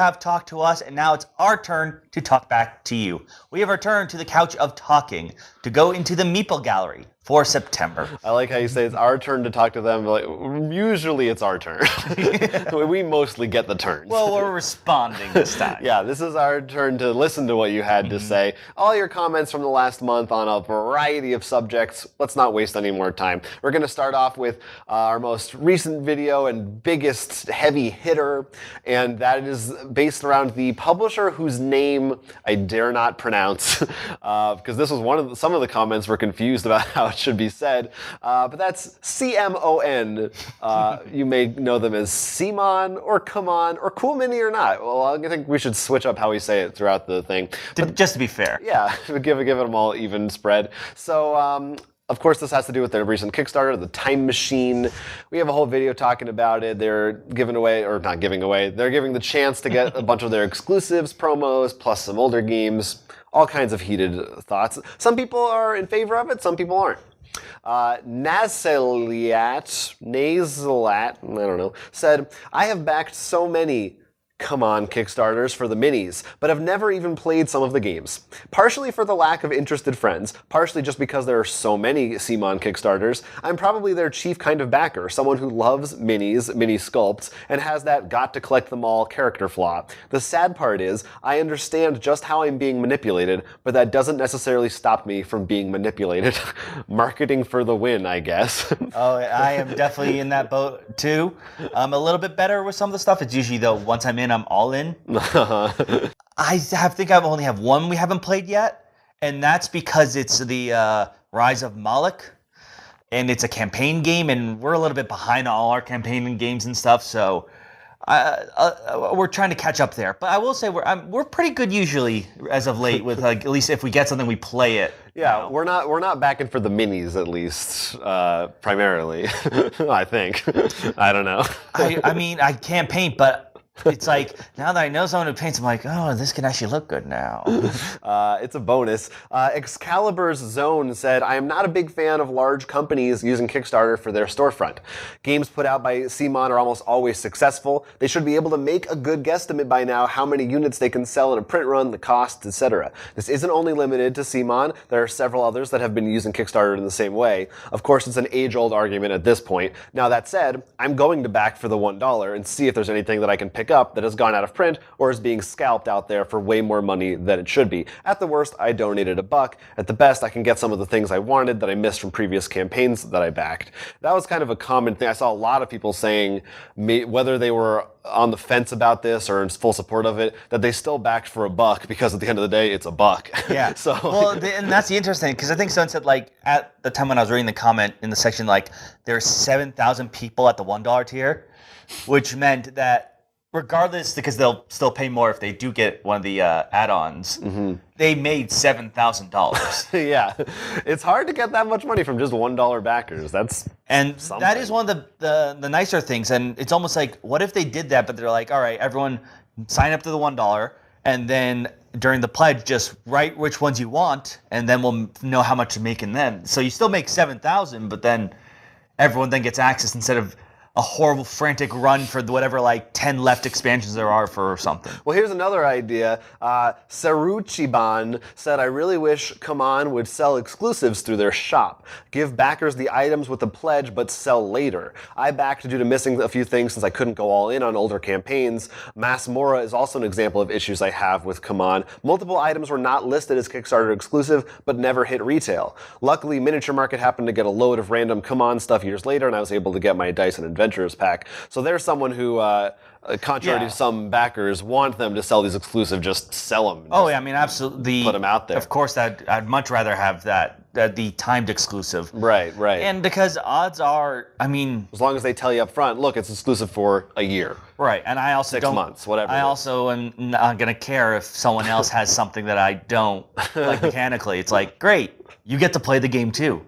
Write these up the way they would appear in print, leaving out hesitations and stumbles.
have talked to us, and now it's our turn to talk back to you. We have returned to the couch of talking to go into the Meeple Gallery for September. I like how you say it's our turn to talk to them. Like, usually it's our turn. We mostly get the turn. Well, we're responding this time. Yeah, this is our turn to listen to what you had to say. All your comments from the last month on a variety of subjects. Let's not waste any more time. We're going to start off with our most recent video and biggest heavy hitter, and that is based around the publisher whose name I dare not pronounce, because this was some of the comments were confused about how it should be said, but that's Cmon. You may know them as Cmon or Cmon or Cool Mini or not. Well, I think we should switch up how we say it throughout the thing. Just to be fair. Yeah, give them all even spread. So, of course, this has to do with their recent Kickstarter, the Time Machine. We have a whole video talking about it. They're giving away, or not giving away, they're giving the chance to get a bunch of their exclusives, promos, plus some older games. All kinds of heated thoughts. Some people are in favor of it, some people aren't. Nazalat, I don't know, said, I have backed so many Cmon Kickstarters for the minis, but have never even played some of the games. Partially for the lack of interested friends, partially just because there are so many Cmon Kickstarters, I'm probably their chief kind of backer, someone who loves minis, mini sculpts, and has that got to collect them all character flaw. The sad part is, I understand just how I'm being manipulated, but that doesn't necessarily stop me from being manipulated. Marketing for the win, I guess. Oh, I am definitely in that boat too. I'm a little bit better with some of the stuff. It's usually though, once I'm in, I'm all in. I think I only have one we haven't played yet, and that's because it's the Rise of Moloch, and it's a campaign game, and we're a little bit behind on all our campaign games and stuff, so we're trying to catch up there. But I will say we're pretty good usually as of late with at least if we get something, we play it. Yeah, we're not backing for the minis at least, primarily. I think. I don't know. I mean, I can't paint, but it's like, now that I know someone who paints, I'm like, oh, this can actually look good now. It's a bonus. Excalibur's Zone said, I am not a big fan of large companies using Kickstarter for their storefront. Games put out by Cmon are almost always successful. They should be able to make a good guesstimate by now how many units they can sell in a print run, the costs, etc. This isn't only limited to Cmon. There are several others that have been using Kickstarter in the same way. Of course, it's an age-old argument at this point. Now, that said, I'm going to back for the $1 and see if there's anything that I can pick up that has gone out of print or is being scalped out there for way more money than it should be. At the worst, I donated $1. At the best, I can get some of the things I wanted that I missed from previous campaigns that I backed. That was kind of a common thing. I saw a lot of people saying, whether they were on the fence about this or in full support of it, that they still backed for $1 because at the end of the day, it's $1. Yeah. So well, and that's the interesting, because I think someone said, like, at the time when I was reading the comment in the section, like, there's 7,000 people at the $1 tier, which meant that regardless, because they'll still pay more if they do get one of the add-ons, they made $7,000. Yeah, it's hard to get that much money from just $1 backers. That's something. That is one of the nicer things. And it's almost like, what if they did that, but they're like, all right, everyone sign up to the $1, and then during the pledge, just write which ones you want, and then we'll know how much to make in them. So you still make $7,000, but then everyone then gets access instead of a horrible frantic run for whatever like 10 left expansions there are for something. Well, here's another idea. Saruchiban said, I really wish Cmon would sell exclusives through their shop. Give backers the items with the pledge, but sell later. I backed due to missing a few things since I couldn't go all in on older campaigns. Mass Mora is also an example of issues I have with Cmon. Multiple items were not listed as Kickstarter exclusive, but never hit retail. Luckily, Miniature Market happened to get a load of random Cmon stuff years later, and I was able to get my Dice and Adventurers pack. So there's someone who, contrary to some backers, want them to sell these exclusive, just sell them. Oh, yeah, I mean, absolutely. Put them out there. Of course, I'd much rather have the timed exclusive. Right. And because odds are, I mean, as long as they tell you up front, look, it's exclusive for a year. Right, and I also 6 months, whatever. I also am not going to care if someone else has something that I don't, like mechanically. It's like, great. you get to play the game too.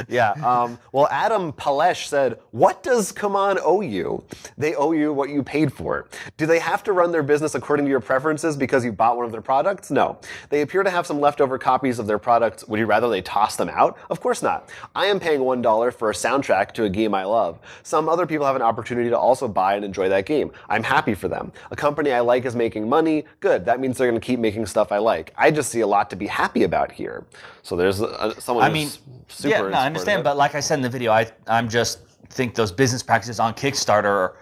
Yeah. Well, Adam Palesh said, what does Cmon owe you? They owe you what you paid for. Do they have to run their business according to your preferences because you bought one of their products? No. They appear to have some leftover copies of their products. Would you rather they toss them out? Of course not. I am paying $1 for a soundtrack to a game I love. Some other people have an opportunity to also buy and enjoy that game. I'm happy for them. A company I like is making money. Good. That means they're going to keep making stuff I like. I just see a lot to be happy about here. So there's someone who's super yeah, no, I understand, but like I said in the video, I'm just think those business practices on Kickstarter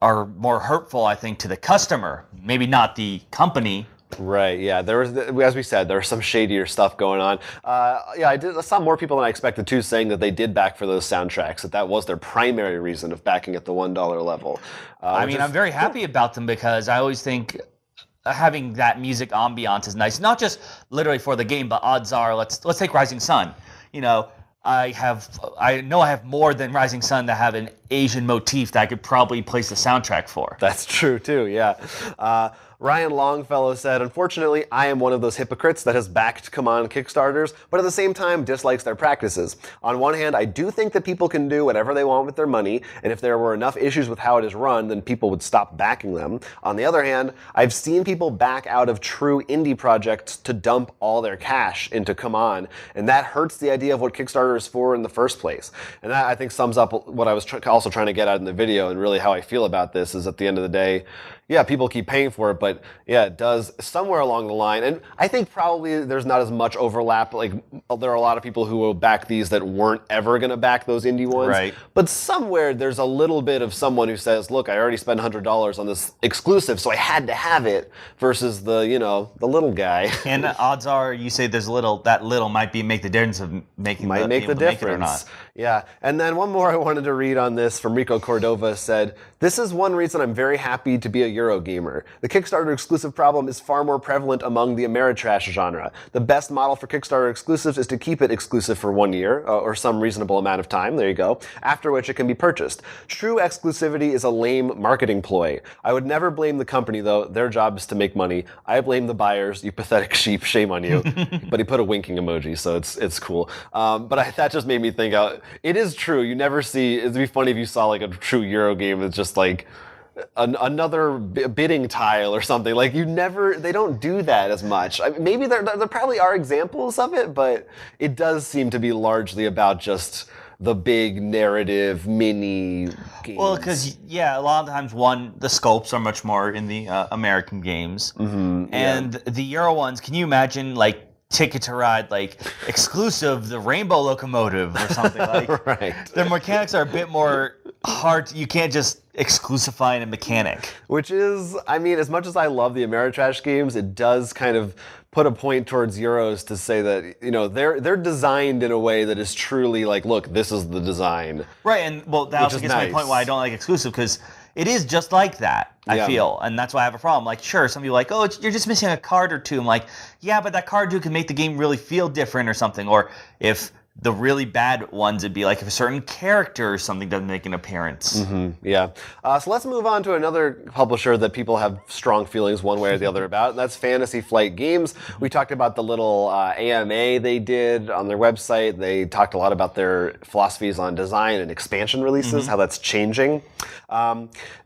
are more hurtful, I think, to the customer, maybe not the company. Right, yeah. There was, as we said, there was some shadier stuff going on. Yeah, I saw more people than I expected too saying that they did back for those soundtracks, that was their primary reason of backing at the $1 level. I mean, I'm very happy about them because I always think having that music ambiance is nice, not just literally for the game, but odds are, let's take Rising Sun. You know, I know I have more than Rising Sun to have an Asian motif that I could probably place the soundtrack for. That's true too, yeah. Ryan Longfellow said, unfortunately, I am one of those hypocrites that has backed Cmon Kickstarters, but at the same time dislikes their practices. On one hand, I do think that people can do whatever they want with their money, and if there were enough issues with how it is run, then people would stop backing them. On the other hand, I've seen people back out of true indie projects to dump all their cash into Cmon, and that hurts the idea of what Kickstarter is for in the first place. And that, I think, sums up what I was also trying to get at in the video, and really how I feel about this is at the end of the day, yeah, people keep paying for it, but yeah, it does somewhere along the line. And I think probably there's not as much overlap. Like, there are a lot of people who will back these that weren't ever going to back those indie ones. Right. But somewhere there's a little bit of someone who says, look, I already spent $100 on this exclusive, so I had to have it, versus the little guy. And odds are, you say there's that little might make the difference of making might make the difference. Make it or not. Yeah. And then one more I wanted to read on this from Rico Cordova said, this is one reason I'm very happy to be a Eurogamer. The Kickstarter exclusive problem is far more prevalent among the Ameritrash genre. The best model for Kickstarter exclusives is to keep it exclusive for 1 year, or some reasonable amount of time, there you go, after which it can be purchased. True exclusivity is a lame marketing ploy. I would never blame the company, though. Their job is to make money. I blame the buyers. You pathetic sheep, shame on you. But he put a winking emoji, so it's cool. But that just made me think, it is true. You never see, it'd be funny if you saw like a true Euro game that's just like, another bidding tile or something. Like, they don't do that as much. I mean, maybe there probably are examples of it, but it does seem to be largely about just the big narrative mini games. Well, because, yeah, a lot of times, the scopes are much more in the American games. Mm-hmm, and the Euro ones, can you imagine, like, Ticket to Ride, like, exclusive, the Rainbow Locomotive or something like. Right. Their mechanics are a bit more hard. You can't just exclusify a mechanic. Which is, I mean, as much as I love the Ameritrash games, it does kind of put a point towards Euros to say that, they're designed in a way that is truly like, look, this is the design. Right, and well, that also gets my point why I don't like exclusive, because it is just like that, I feel, and that's why I have a problem. Like, sure, some people are like, oh, you're just missing a card or two. I'm like, yeah, but that card or two can make the game really feel different or something. Or if the really bad ones, it'd be like if a certain character or something doesn't make an appearance. Mm-hmm, yeah. So let's move on to another publisher that people have strong feelings one way or the other about, and that's Fantasy Flight Games. We talked about the little AMA they did on their website. They talked a lot about their philosophies on design and expansion releases, how that's changing.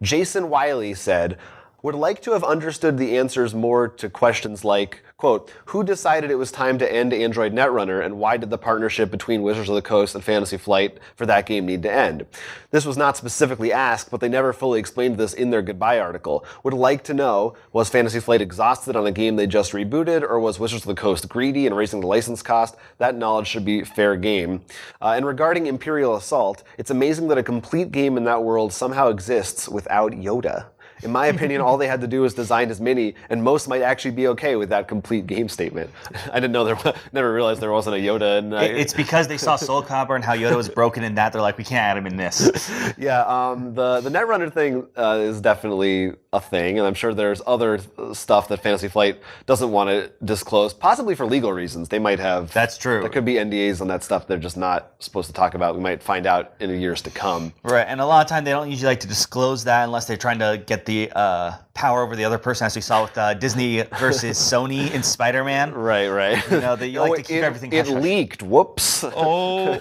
Jason Wiley said, would like to have understood the answers more to questions like, quote, who decided it was time to end Android Netrunner, and why did the partnership between Wizards of the Coast and Fantasy Flight for that game need to end? This was not specifically asked, but they never fully explained this in their goodbye article. Would like to know, was Fantasy Flight exhausted on a game they just rebooted, or was Wizards of the Coast greedy and raising the license cost? That knowledge should be fair game. And regarding Imperial Assault, it's amazing that a complete game in that world somehow exists without Yoda. In my opinion, all they had to do was design his mini, and most might actually be okay with that complete game statement. I didn't know never realized there wasn't a Yoda. And it's because they saw Soul Calibur and how Yoda was broken in that. They're like, we can't add him in this. Yeah, the Netrunner thing is definitely a thing, and I'm sure there's other stuff that Fantasy Flight doesn't want to disclose, possibly for legal reasons. They might have. That's true. There could be NDAs on that stuff they're just not supposed to talk about. We might find out in the years to come. Right, and a lot of time they don't usually like to disclose that unless they're trying to get the power over the other person, as we saw with Disney versus Sony in Spider-Man. Right. You know, that you like to keep everything It hush-hush. leaked. Whoops. Oh.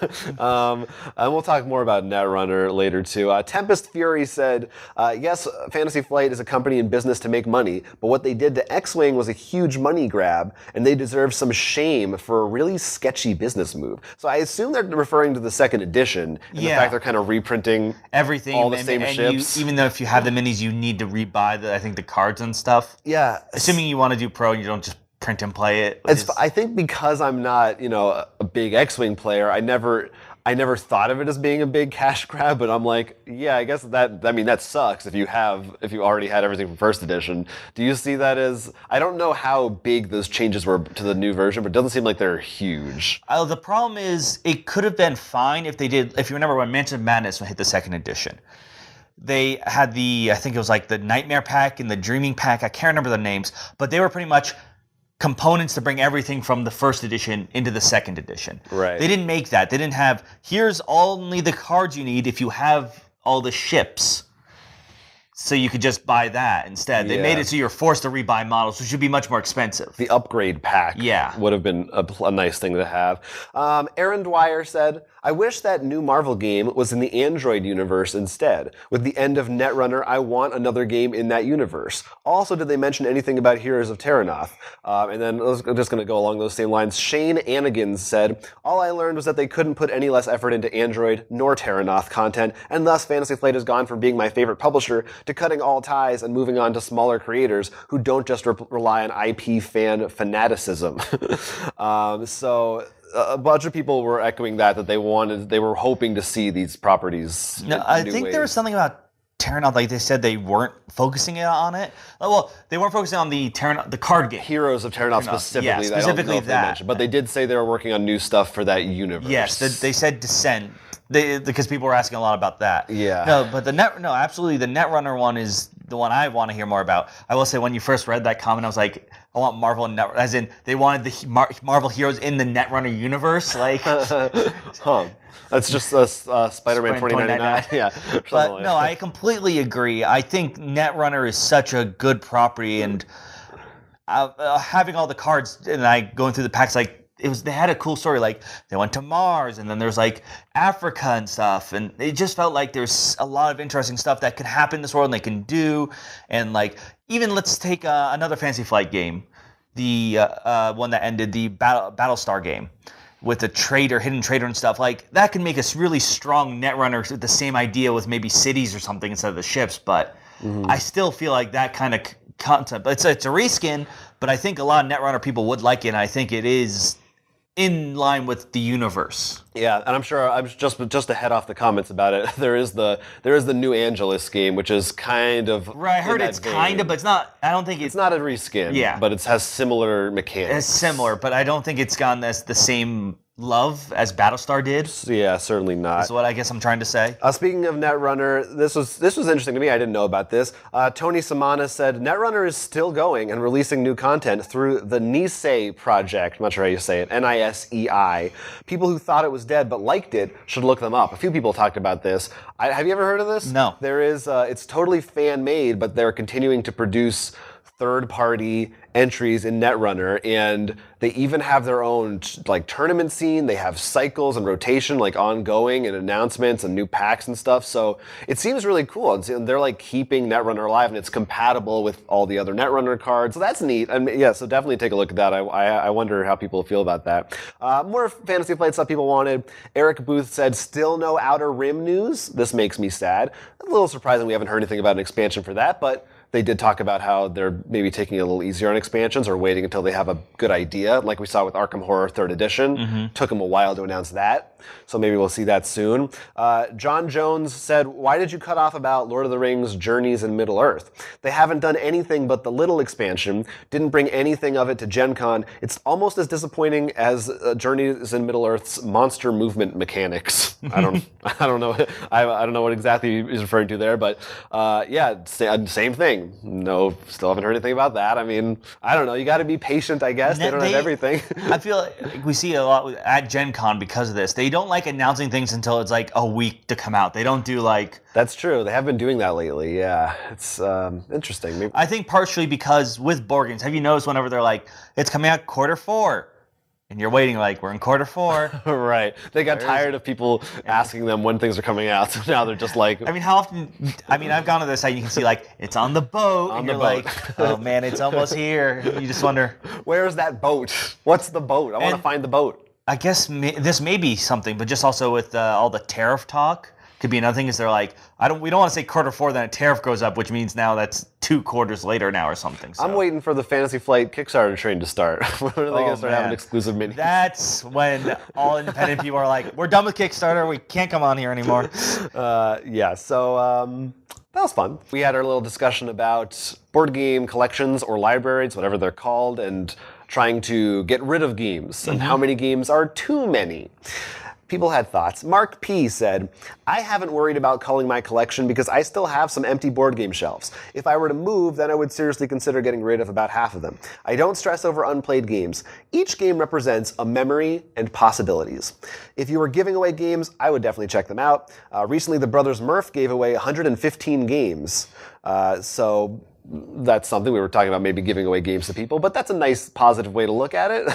And we'll talk more about Netrunner later, too. Tempest Fury said, yes, Fantasy Flight is a company in business to make money, but what they did to X-Wing was a huge money grab, and they deserve some shame for a really sketchy business move. So I assume they're referring to the second edition, and the fact they're kind of reprinting everything, all the same ships. Even though if you have the minis, you need to rebuy the cards and stuff. Yeah. Assuming you want to do pro and you don't just print and play it. I think because I'm not, a big X-Wing player, I never thought of it as being a big cash grab, but I'm like, yeah, I guess that sucks if you already had everything from first edition. Do you see that as, I don't know how big those changes were to the new version, but it doesn't seem like they're huge. The problem is, it could have been fine if they did, if you remember when Mansion of Madness hit the second edition. They had I think it was like the Nightmare Pack and the Dreaming Pack, I can't remember the names, but they were pretty much components to bring everything from the first edition into the second edition. Right. They didn't make that. They didn't have, here's only the cards you need if you have all the ships. So you could just buy that instead. They made it so you're forced to rebuy models, which would be much more expensive. The upgrade pack would have been a nice thing to have. Aaron Dwyer said, I wish that new Marvel game was in the Android universe instead. With the end of Netrunner, I want another game in that universe. Also, did they mention anything about Heroes of Terranoth? And then I'm just going to go along those same lines. Shane Anigans said, all I learned was that they couldn't put any less effort into Android nor Terranoth content, and thus Fantasy Flight has gone from being my favorite publisher to cutting all ties and moving on to smaller creators who don't just rely on IP fan fanaticism. So a bunch of people were echoing that they were hoping to see these properties. No, I think there was something about Terranoth, like they said they weren't focusing on it. Well, they weren't focusing on the card game. Heroes of Terranoth specifically. Yeah, specifically I don't know if they mentioned, but they did say they were working on new stuff for that universe. Yes, they said Descent. Because people were asking a lot about that. Yeah. No, but absolutely, the Netrunner one is the one I want to hear more about. I will say, when you first read that comment, I was like, I want Marvel and Netrunner, as in they wanted the Marvel heroes in the Netrunner universe, like. That's just Spider-Man 2099. Yeah. But no, I completely agree. I think Netrunner is such a good property, and having all the cards and going through the packs, like. They had a cool story, like they went to Mars, and then there's like Africa and stuff, and it just felt like there's a lot of interesting stuff that could happen in this world and they can do. And like, even let's take another Fantasy Flight game, the one that ended, the Battlestar game with the hidden traitor and stuff. Like, that can make a really strong Netrunner with the same idea with maybe cities or something instead of the ships, but I still feel like that kind of concept, it's a reskin, but I think a lot of Netrunner people would like it, and I think it is in line with the universe. Yeah, and I'm sure, just to head off the comments about it, there is the new Angelus game, which is kind of right. I heard it's kind of, but it's not. I don't think it's not a reskin. Yeah, but it has similar mechanics. It's similar, but I don't think it's gotten the same love as Battlestar did. Yeah, certainly not. That's what I guess I'm trying to say. Speaking of Netrunner, this was interesting to me. I didn't know about this. Tony Samana said Netrunner is still going and releasing new content through the Nisei project. I'm not sure how you say it. Nisei. People who thought it was dead but liked it should look them up. A few people talked about this. Have you ever heard of this? No. There is. It's totally fan made, but they're continuing to produce third-party entries in Netrunner, and they even have their own tournament scene. They have cycles and rotation ongoing, and announcements and new packs and stuff. So it seems really cool. And they're keeping Netrunner alive, and it's compatible with all the other Netrunner cards. So that's neat. And yeah, so definitely take a look at that. I wonder how people feel about that. More Fantasy Flight stuff people wanted. Eric Booth said, still no Outer Rim news. This makes me sad. A little surprising we haven't heard anything about an expansion for that, but they did talk about how they're maybe taking it a little easier on expansions or waiting until they have a good idea, like we saw with Arkham Horror 3rd Edition. Took them a while to announce that, so maybe we'll see that soon. John Jones said, why did you cut off about Lord of the Rings Journeys in Middle-earth? They haven't done anything but the little expansion, didn't bring anything of it to Gen Con. It's almost as disappointing as Journeys in Middle-earth's monster movement mechanics. I don't know. I don't know what exactly he's referring to there, but yeah, same thing. No, still haven't heard anything about that. I mean, I don't know. You got to be patient, I guess. They don't have everything. I feel like we see a lot at Gen Con because of this. They they don't like announcing things until it's like a week to come out. They don't do like... That's true. They have been doing that lately, yeah. It's interesting. Maybe. I think partially because with board games, have you noticed whenever they're like, it's coming out Q4, and you're waiting like, we're in Q4. Right. They got tired of people asking them when things are coming out, so now they're just like... I mean, how often... I mean, I've gone to this site, you can see like, it's on the boat, and you're like, oh man, it's almost here. You just wonder... Where's that boat? What's the boat? I want to find the boat. I guess this may be something, but just also with all the tariff talk, could be another thing. Is they're like, we don't want to say Q4, then a tariff goes up, which means now that's 2 quarters later now or something. So. I'm waiting for the Fantasy Flight Kickstarter train to start. When are they going to start having exclusive minis? That's when all independent people are like, we're done with Kickstarter. We can't come on here anymore. Yeah. So. That was fun. We had our little discussion about board game collections or libraries, whatever they're called, and trying to get rid of games and how many games are too many. People had thoughts. Mark P. said, I haven't worried about culling my collection because I still have some empty board game shelves. If I were to move, then I would seriously consider getting rid of about half of them. I don't stress over unplayed games. Each game represents a memory and possibilities. If you were giving away games, I would definitely check them out. Recently, the Brothers Murph gave away 115 games. So that's something we were talking about, maybe giving away games to people, but that's a nice positive way to look at it.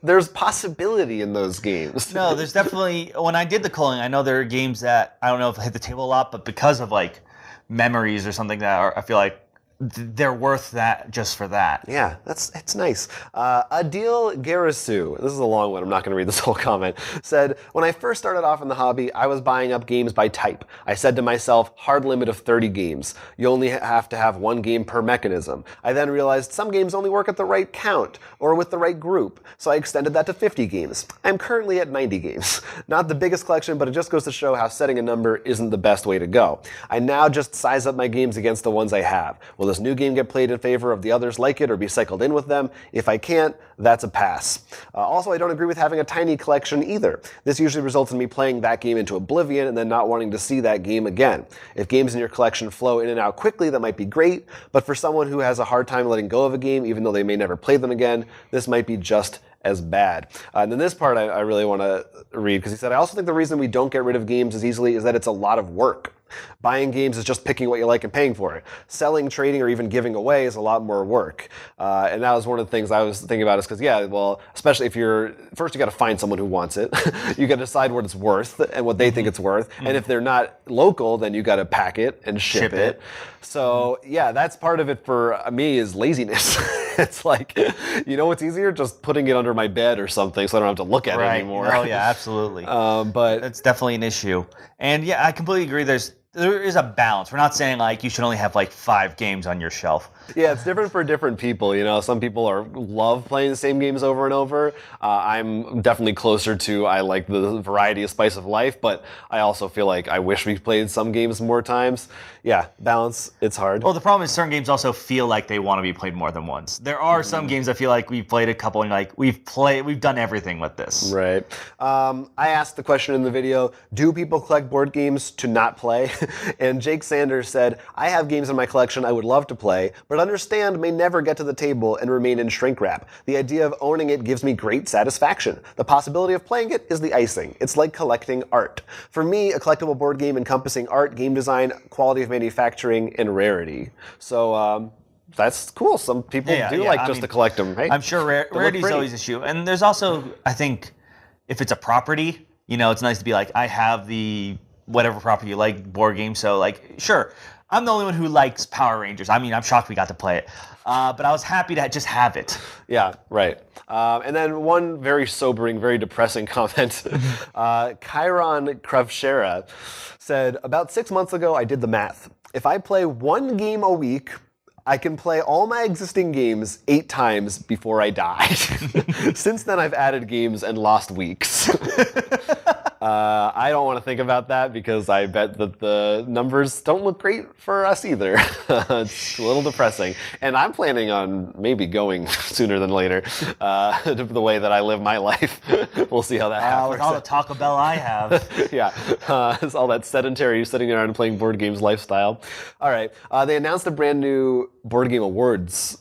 There's possibility in those games. No, there's definitely, when I did the culling, I know there are games that I don't know if I hit the table a lot, but because of like memories or something that I feel like they're worth that just for that. Yeah, it's nice. Adil Garasu, this is a long one, I'm not going to read this whole comment, said, when I first started off in the hobby, I was buying up games by type. I said to myself, hard limit of 30 games. You only have to have 1 game per mechanism. I then realized some games only work at the right count or with the right group, so I extended that to 50 games. I'm currently at 90 games. Not the biggest collection, but it just goes to show how setting a number isn't the best way to go. I now just size up my games against the ones I have. Will this new game get played in favor of the others like it or be cycled in with them? If I can't, that's a pass. Also, I don't agree with having a tiny collection either. This usually results in me playing that game into oblivion and then not wanting to see that game again. If games in your collection flow in and out quickly, that might be great, but for someone who has a hard time letting go of a game, even though they may never play them again, this might be just as bad. And then this part I really want to read, because he said, I also think the reason we don't get rid of games as easily is that it's a lot of work. Buying games is just picking what you like and paying for it. Selling, trading, or even giving away is a lot more work. And that was one of the things I was thinking about is because, yeah, well, especially if first you got to find someone who wants it. You got to decide what it's worth and what they think it's worth. And if they're not local, then you got to pack it and ship it. So, yeah, that's part of it for me is laziness. It's like, you know what's easier? Just putting it under my bed or something so I don't have to look at it anymore. Oh, yeah, absolutely. But it's definitely an issue. And yeah, I completely agree. There is a balance. We're not saying like you should only have like 5 games on your shelf. Yeah, it's different for different people. You know, some people love playing the same games over and over. I'm definitely closer to I like the variety of spice of life, but I also feel like I wish we played some games more times. Yeah, balance. It's hard. Well, the problem is certain games also feel like they want to be played more than once. There are some games I feel like we've played a couple and like we've done everything with this. Right. I asked the question in the video: do people collect board games to not play? And Jake Sanders said, I have games in my collection I would love to play, but understand may never get to the table and remain in shrink wrap. The idea of owning it gives me great satisfaction. The possibility of playing it is the icing. It's like collecting art. For me, a collectible board game encompassing art, game design, quality of manufacturing, and rarity. So, that's cool. Some people to collect them. Right? I'm sure rarity is always an issue. And there's also, I think, if it's a property, it's nice to be like, I have the whatever property you like, board game. So, like, sure, I'm the only one who likes Power Rangers. I mean, I'm shocked we got to play it. But I was happy to just have it. Yeah, right. And then one very sobering, very depressing comment. Chiron Kravshera said, about 6 months ago, I did the math. If I play 1 game a week, I can play all my existing games 8 times before I die. Since then, I've added games and lost weeks. I don't want to think about that because I bet that the numbers don't look great for us either. It's a little depressing. And I'm planning on maybe going sooner than later the way that I live my life. We'll see how that happens. With all the Taco Bell I have. Yeah, it's all that sedentary sitting around and playing board games lifestyle. All right, they announced a brand new board game awards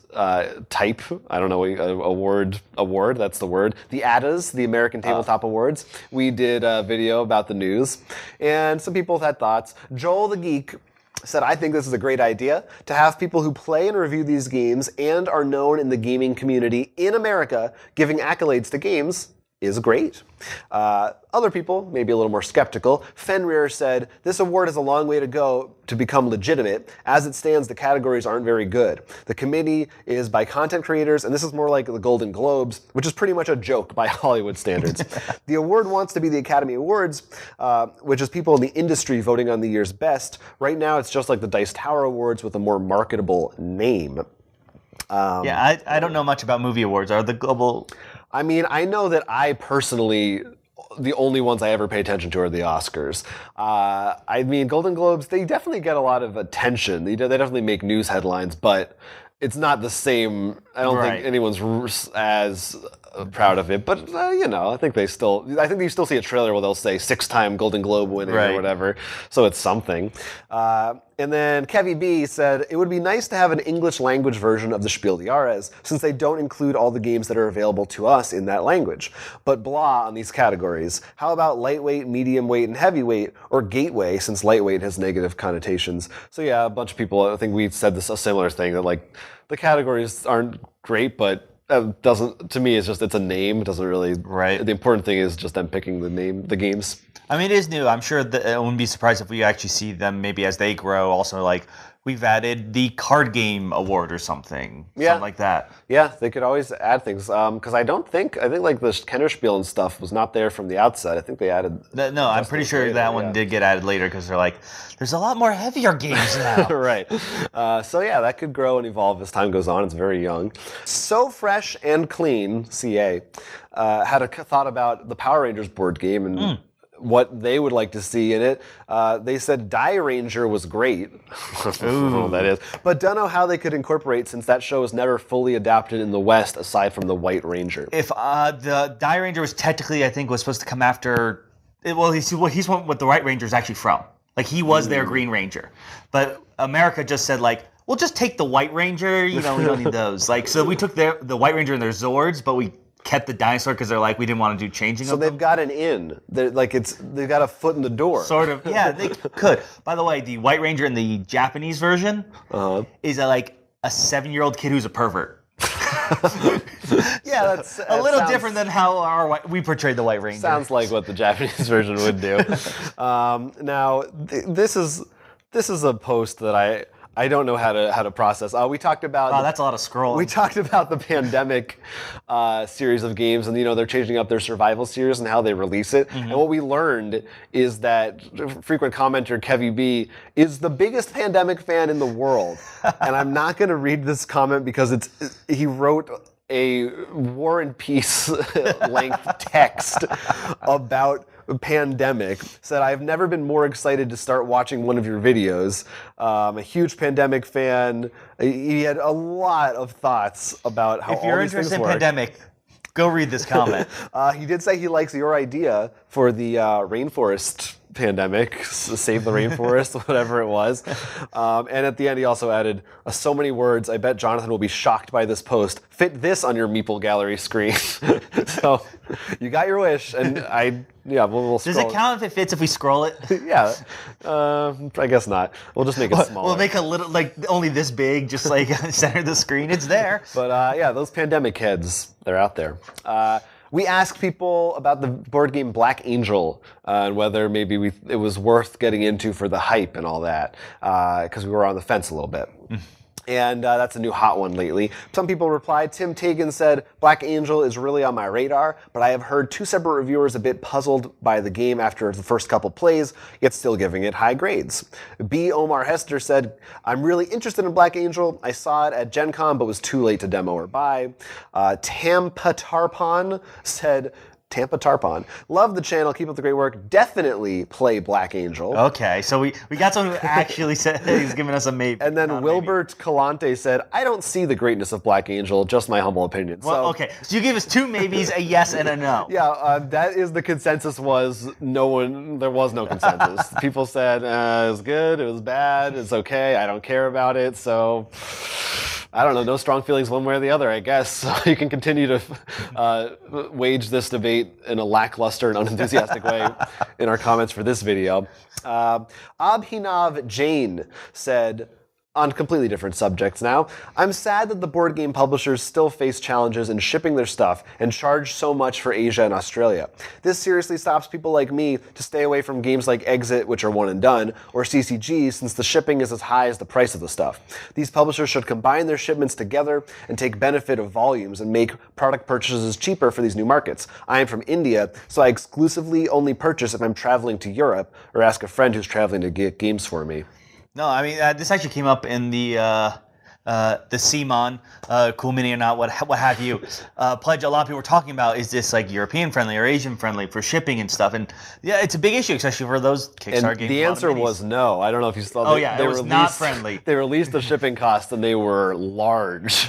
type. I don't know, award, that's the word. The ATAs, the American Tabletop Awards. We did a video about the news, and some people had thoughts. Joel the Geek said, I think this is a great idea to have people who play and review these games and are known in the gaming community in America giving accolades to games is great. Other people, maybe a little more skeptical. Fenrir said, this award has a long way to go to become legitimate. As it stands, the categories aren't very good. The committee is by content creators, and this is more like the Golden Globes, which is pretty much a joke by Hollywood standards. The award wants to be the Academy Awards, which is people in the industry voting on the year's best. Right now, it's just like the Dice Tower Awards with a more marketable name. I don't know much about movie awards. Are the global... I mean, I know that I personally, the only ones I ever pay attention to are the Oscars. I mean, Golden Globes, they definitely get a lot of attention. They definitely make news headlines, but it's not the same. I don't think anyone's as proud of it, but I think you still see a trailer where they'll say 6-time Golden Globe winner or whatever, so it's something. And then Kevy B said, it would be nice to have an English language version of the Spiel des Jahres, since they don't include all the games that are available to us in that language. But blah on these categories. How about lightweight, medium weight, and heavyweight, or gateway, since lightweight has negative connotations? So yeah, a bunch of people, I think we said a similar thing, that like the categories aren't great, but to me, it's a name. It doesn't really. Right. The important thing is just them picking the games. I mean, it is new. I'm sure that I wouldn't be surprised if we actually see them maybe as they grow. Also, like we've added the card game award or something like that. Yeah, they could always add things. Because I think like the Kennerspiel and stuff was not there from the outset. I think they added. No, I'm pretty sure that one did get added later because they're like, there's a lot more heavier games now. Right. So yeah, that could grow and evolve as time goes on. It's very young. So Fresh and Clean, CA, had a thought about the Power Rangers board game and what they would like to see in it. They said Die Ranger was great. I don't know what that is. But don't know how they could incorporate, since that show was never fully adapted in the West aside from the White Ranger. If the Die Ranger was technically, I think, was supposed to come after... Well, he's what the White Ranger is actually from. Like, he was their Green Ranger. But America just said, like, we'll just take the White Ranger. We don't need those. Like, so we took the White Ranger and their Zords, but we kept the dinosaur because they're like, we didn't want to do changing so of them. So they've got an in. They've got a foot in the door. Sort of. Yeah, they could. By the way, the White Ranger in the Japanese version is a 7-year-old kid who's a pervert. Yeah, that a little different than how we portrayed the White Ranger. Sounds like what the Japanese version would do. Now, this is a post that I don't know how to process. We talked about... Wow, that's a lot of scrolling. We talked about the Pandemic series of games, and they're changing up their survival series and how they release it. Mm-hmm. And what we learned is that frequent commenter Kevy B is the biggest Pandemic fan in the world. And I'm not going to read this comment because he wrote a War and Peace length text about Pandemic. Said, I've never been more excited to start watching one of your videos. A huge Pandemic fan. He had a lot of thoughts about how all these things work. If you're interested in Pandemic, go read this comment. He did say he likes your idea for the rainforest pandemic, save the rainforest, whatever it was. And at the end, he also added, so many words, I bet Jonathan will be shocked by this post. Fit this on your Meeple Gallery screen. So you got your wish, and we'll scroll. Does it count if it fits if we scroll it? Yeah, I guess not. We'll just make it smaller. We'll make a little, like only this big, just like center the screen. It's there. But those pandemic heads, they're out there. We asked people about the board game Black Angel and whether maybe it was worth getting into for the hype and all that, because we were on the fence a little bit. And that's a new hot one lately. Some people replied. Tim Tagan said, Black Angel is really on my radar, but I have heard 2 separate reviewers a bit puzzled by the game after the first couple plays, yet still giving it high grades. B. Omar Hester said, I'm really interested in Black Angel. I saw it at Gen Con, but was too late to demo or buy. Tam Patarpon said, Tampa Tarpon. Love the channel. Keep up the great work. Definitely play Black Angel. Okay, so we got someone who actually said he's giving us a maybe. And then Wilbert Calante said, I don't see the greatness of Black Angel, just my humble opinion. Well, okay, so you gave us 2 maybes, a yes and a no. Yeah, that is the consensus was there was no consensus. People said, it was good, it was bad, it's okay, I don't care about it, so... I don't know, no strong feelings one way or the other, I guess. So you can continue to wage this debate in a lackluster and unenthusiastic way in our comments for this video. Abhinav Jain said, on completely different subjects now, I'm sad that the board game publishers still face challenges in shipping their stuff and charge so much for Asia and Australia. This seriously stops people like me to stay away from games like Exit, which are one and done, or CCG, since the shipping is as high as the price of the stuff. These publishers should combine their shipments together and take benefit of volumes and make product purchases cheaper for these new markets. I am from India, so I exclusively only purchase if I'm traveling to Europe or ask a friend who's traveling to get games for me. No, I mean, this actually came up in the Cmon, cool mini or not, what have you, pledge a lot of people were talking about, is this like European friendly or Asian friendly for shipping and stuff, and yeah, it's a big issue, especially for those Kickstarter games. The answer was no. I don't know if you saw. It was not friendly. They released the shipping costs and they were large,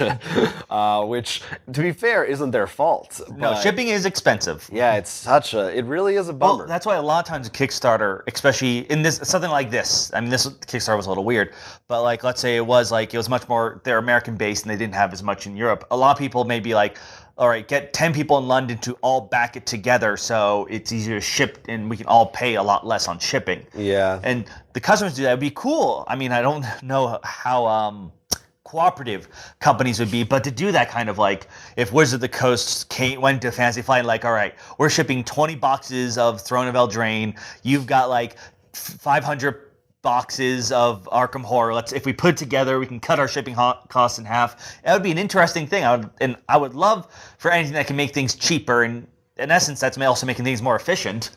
which, to be fair, isn't their fault. No, shipping is expensive. Yeah, it really is a bummer. Well, that's why a lot of times a Kickstarter, especially in something like this, I mean, this Kickstarter was a little weird, but like, let's say it was much more, they're American based and they didn't have as much in Europe. A lot of people may be like, all right, get 10 people in London to all back it together so it's easier to ship and we can all pay a lot less on shipping. Yeah. And the customers do that. It'd be cool. I mean, I don't know how cooperative companies would be, but to do that kind of like, if Wizard of the Coast went to Fantasy Flight, like, all right, we're shipping 20 boxes of Throne of Eldraine, you've got like 500 boxes of Arkham Horror. If we put it together, we can cut our shipping costs in half. That would be an interesting thing. I would love for anything that can make things cheaper. And in essence, that's also making things more efficient.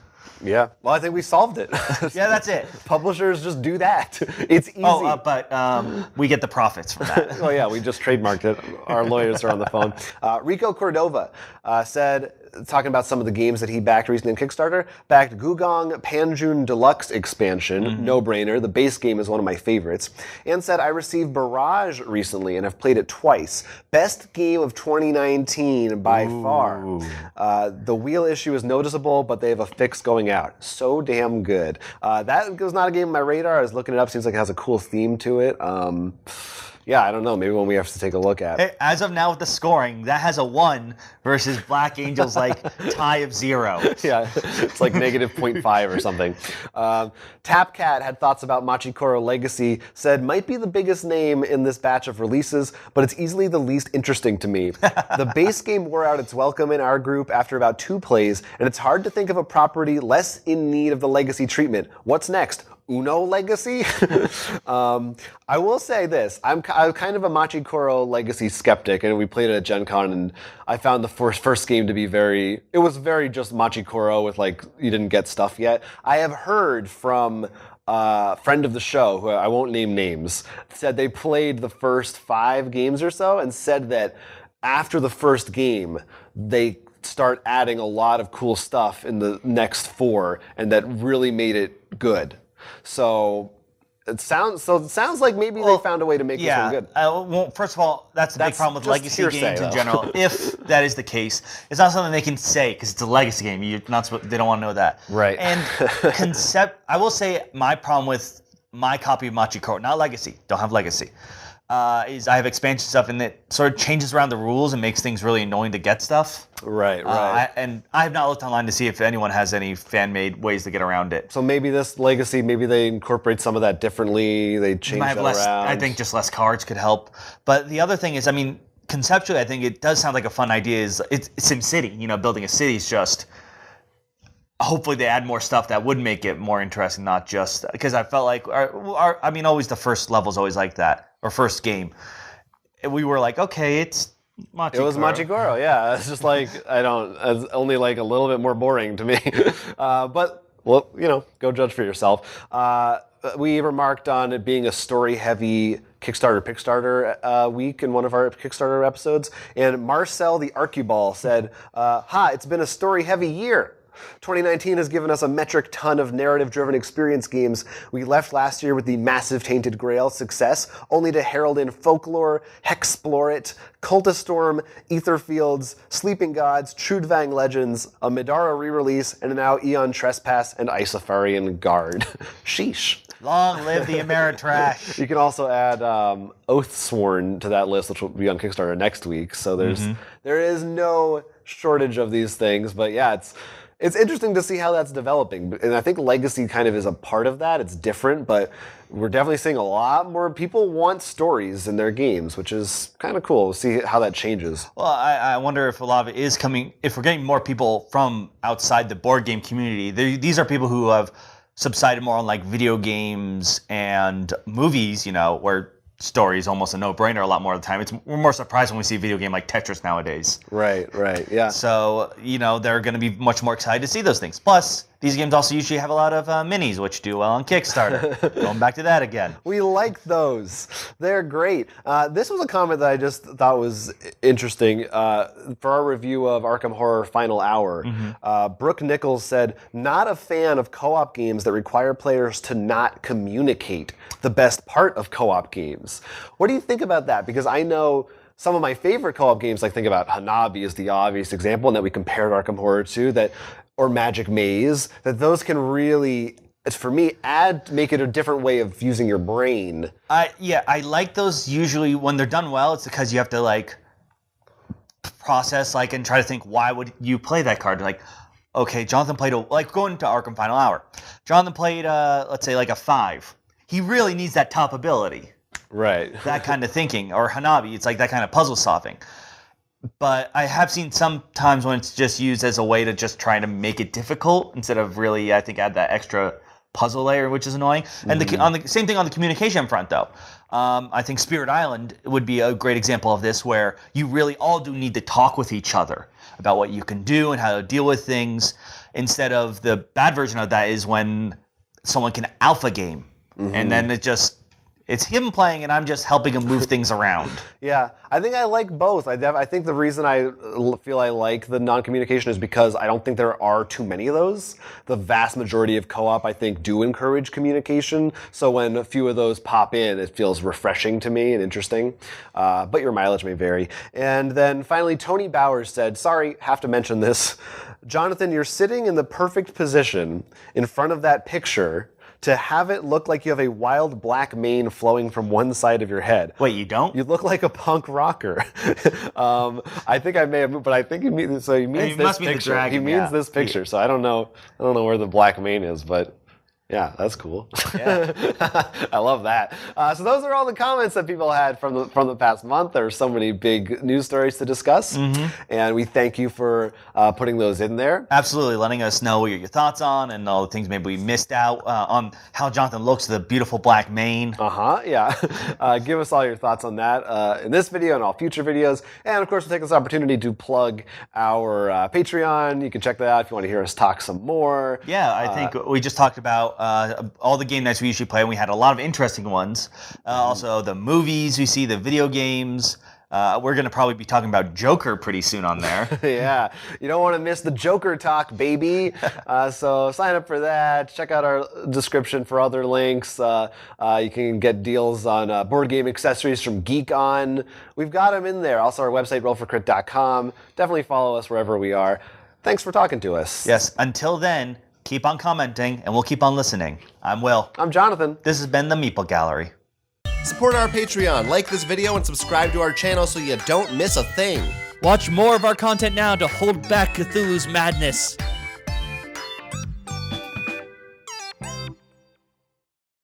Yeah. Well, I think we solved it. Yeah, that's it. Publishers just do that. It's easy. But we get the profits from that. Oh yeah, we just trademarked it. Our lawyers are on the phone. Rico Cordova said, talking about some of the games that he backed recently in Kickstarter, backed Gugong Panjun Deluxe expansion, no-brainer. The base game is one of my favorites. And said, I received Barrage recently and have played it twice. Best game of 2019 by far. The wheel issue is noticeable, but they have a fix going out. So damn good. That was not a game on my radar. I was looking it up. Seems like it has a cool theme to it. Yeah, I don't know. Maybe one we have to take a look at. Hey, as of now with the scoring, that has a 1 versus Black Angel's like tie of 0. Yeah, it's like negative 0.5 or something. Tapcat had thoughts about Machi Koro Legacy, said might be the biggest name in this batch of releases, but it's easily the least interesting to me. The base game wore out its welcome in our group after about 2 plays, and it's hard to think of a property less in need of the Legacy treatment. What's next? Uno Legacy? I will say this. I'm kind of a Machi Koro Legacy skeptic, and we played it at Gen Con, and I found the first game to be it was very just Machi Koro with like, you didn't get stuff yet. I have heard from a friend of the show, who I won't name names, said they played the first 5 games or so, and said that after the first game, they start adding a lot of cool stuff in the next 4, and that really made it good. So it sounds like maybe they found a way to make this one good. Well, first of all, that's the big problem with legacy games in general. If that is the case, it's not something they can say because it's a legacy game. They don't want to know that. Right. And I will say my problem with my copy of Machi Koro, not legacy, don't have legacy, is I have expansion stuff and it sort of changes around the rules and makes things really annoying to get stuff. Right. And I have not looked online to see if anyone has any fan-made ways to get around it. So maybe this Legacy, maybe they incorporate some of that differently. They change that around. I think just less cards could help. But the other thing is, I mean, conceptually, I think it does sound like a fun idea. It's SimCity. Building a city is just. Hopefully they add more stuff that would make it more interesting, not just because I felt like always the first level is always like that, or first game. We were like, okay, it's Machi Koro. It was Machi Koro, yeah. It's just like it's only like a little bit more boring to me. But well, go judge for yourself. We remarked on it being a story-heavy Kickstarter week in one of our Kickstarter episodes. And Marcel the Archibald said, it's been a story-heavy year. 2019 has given us a metric ton of narrative-driven experience games. We left last year with the massive Tainted Grail success, only to herald in Folklore, Hexplorit, Cultistorm, Etherfields, Sleeping Gods, Trudvang Legends, a Midara re-release, and now Eon Trespass and Isafarian Guard. Sheesh. Long live the Ameritrash. You can also add Oathsworn to that list, which will be on Kickstarter next week. So there is no shortage of these things, but yeah, it's interesting to see how that's developing. And I think Legacy kind of is a part of that. It's different, but we're definitely seeing a lot more people want stories in their games, which is kind of cool. We'll see how that changes. Well, I wonder if a lot of it is coming, if we're getting more people from outside the board game community. These are people who have subsided more on like video games and movies, where story is almost a no-brainer a lot more of the time. We're more surprised when we see a video game like Tetris nowadays. Right, yeah. So, they're going to be much more excited to see those things. Plus, these games also usually have a lot of minis, which do well on Kickstarter. Going back to that again. We like those. They're great. This was a comment that I just thought was interesting. For our review of Arkham Horror Final Hour, Brooke Nichols said, not a fan of co-op games that require players to not communicate. The best part of co-op games. What do you think about that? Because I know some of my favorite co-op games, like think about Hanabi is the obvious example, and that we compared Arkham Horror to, or Magic Maze, that those can really, for me, make it a different way of using your brain. I like those usually when they're done well. It's because you have to process and try to think, why would you play that card? Okay, Jonathan played going to Arkham Final Hour. Jonathan played let's say a 5. He really needs that top ability. Right. That kind of thinking. Or Hanabi, it's that kind of puzzle solving. But I have seen sometimes when it's just used as a way to just try to make it difficult instead of really, I think, add that extra puzzle layer, which is annoying. And same thing on the communication front, though. I think Spirit Island would be a great example of this, where you really all do need to talk with each other about what you can do and how to deal with things, instead of the bad version of that is when someone can alpha game. And then it's him playing and I'm just helping him move things around. Yeah, I think I like both. I think the reason I feel I like the non-communication is because I don't think there are too many of those. The vast majority of co-op, I think, do encourage communication. So when a few of those pop in, it feels refreshing to me and interesting. But your mileage may vary. And then finally, Tony Bowers said, sorry, have to mention this. Jonathan, you're sitting in the perfect position in front of that picture to have it look like you have a wild black mane flowing from one side of your head. Wait, you don't? You look like a punk rocker. I think I may have, but I think he means this picture. Dragon, he means this picture, so I don't know where the black mane is, but yeah, that's cool. Yeah. I love that. So those are all the comments that people had from the past month. There are so many big news stories to discuss, and we thank you for putting those in there. Absolutely, letting us know what your thoughts on and all the things maybe we missed out on how Jonathan looks with the beautiful black mane. Yeah. Give us all your thoughts on that in this video and all future videos. And of course, we'll take this opportunity to plug our Patreon. You can check that out if you want to hear us talk some more. Yeah, I think we just talked about all the game nights we usually play, and we had a lot of interesting ones. Also, the movies we see, the video games. We're going to probably be talking about Joker pretty soon on there. Yeah, you don't want to miss the Joker talk, baby. So sign up for that. Check out our description for other links. You can get deals on board game accessories from Geek On. We've got them in there. Also, our website, rollforcrit.com. Definitely follow us wherever we are. Thanks for talking to us. Yes, until then, keep on commenting, and we'll keep on listening. I'm Will. I'm Jonathan. This has been the Meeple Gallery. Support our Patreon, like this video, and subscribe to our channel so you don't miss a thing. Watch more of our content now to hold back Cthulhu's madness.